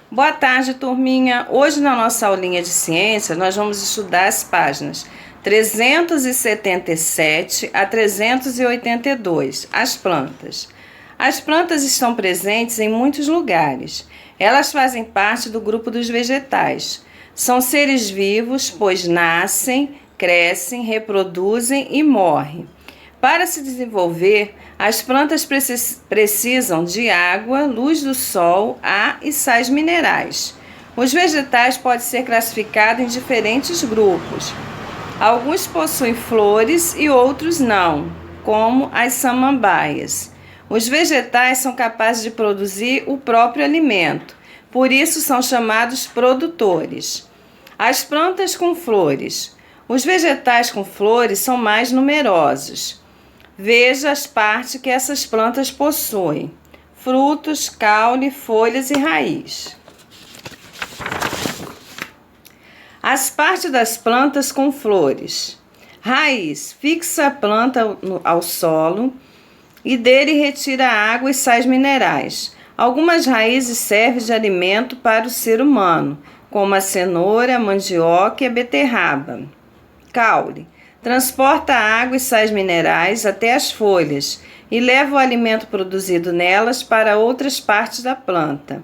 Boa tarde, turminha! Hoje na nossa aulinha de ciências nós vamos estudar as páginas 377 a 382, as plantas. As plantas estão presentes em muitos lugares. Elas fazem parte do grupo dos vegetais. São seres vivos, pois nascem, crescem, reproduzem e morrem. Para se desenvolver, as plantas precisam de água, luz do sol, ar e sais minerais. Os vegetais podem ser classificados em diferentes grupos. Alguns possuem flores e outros não, como as samambaias. Os vegetais são capazes de produzir o próprio alimento, por isso são chamados produtores. As plantas com flores. Os vegetais com flores são mais numerosos. Veja as partes que essas plantas possuem: frutos, caule, folhas e raiz. As partes das plantas com flores. Raiz: fixa a planta ao solo e dele retira água e sais minerais. Algumas raízes servem de alimento para o ser humano, como a cenoura, a mandioca e a beterraba. Caule: transporta água e sais minerais até as folhas e leva o alimento produzido nelas para outras partes da planta.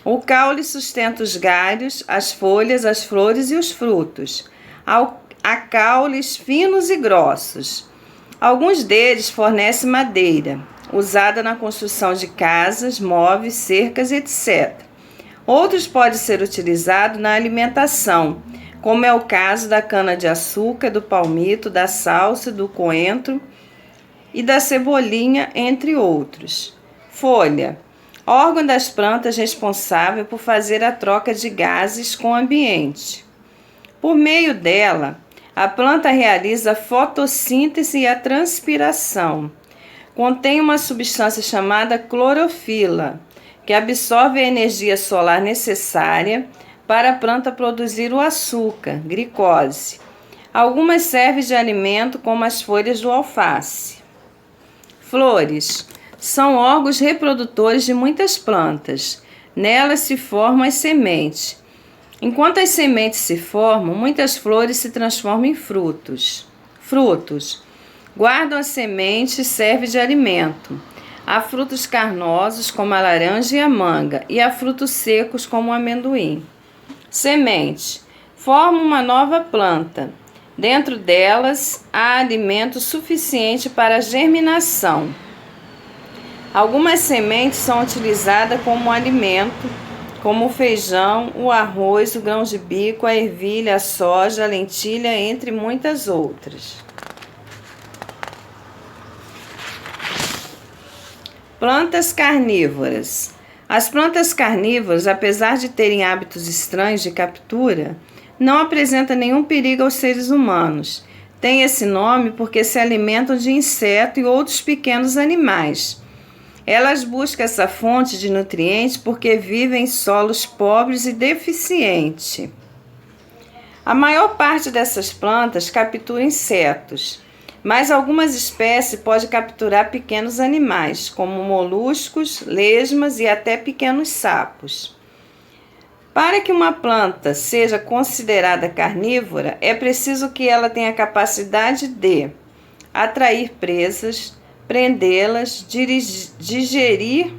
O caule sustenta os galhos, as folhas, as flores e os frutos. Há caules finos e grossos. Alguns deles fornecem madeira, usada na construção de casas, móveis, cercas, etc. Outros podem ser utilizados na alimentação, como é o caso da cana-de-açúcar, do palmito, da salsa, do coentro e da cebolinha, entre outros. Folha: órgão das plantas responsável por fazer a troca de gases com o ambiente. Por meio dela, a planta realiza a fotossíntese e a transpiração. Contém uma substância chamada clorofila, que absorve a energia solar necessária para a planta produzir o açúcar, glicose. Algumas servem de alimento, como as folhas do alface. Flores: são órgãos reprodutores de muitas plantas. Nelas se formam as sementes. Enquanto as sementes se formam, muitas flores se transformam em frutos. Frutos: guardam a semente e servem de alimento. Há frutos carnosos, como a laranja e a manga, e há frutos secos, como o amendoim. Semente: forma uma nova planta. Dentro delas há alimento suficiente para a germinação. Algumas sementes são utilizadas como alimento, como o feijão, o arroz, o grão de bico, a ervilha, a soja, a lentilha, entre muitas outras. Plantas carnívoras. As plantas carnívoras, apesar de terem hábitos estranhos de captura, não apresentam nenhum perigo aos seres humanos. Tem esse nome porque se alimentam de insetos e outros pequenos animais. Elas buscam essa fonte de nutrientes porque vivem em solos pobres e deficientes. A maior parte dessas plantas captura insetos, mas algumas espécies podem capturar pequenos animais, como moluscos, lesmas e até pequenos sapos. Para que uma planta seja considerada carnívora, é preciso que ela tenha a capacidade de atrair presas, prendê-las, digerir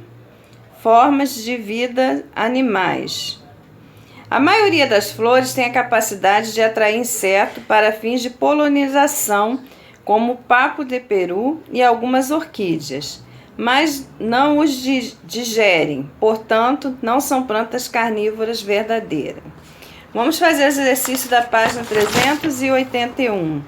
formas de vida animais. A maioria das flores tem a capacidade de atrair insetos para fins de polinização, como o papo de peru e algumas orquídeas, mas não os digerem, portanto, não são plantas carnívoras verdadeiras. Vamos fazer o exercício da página 381.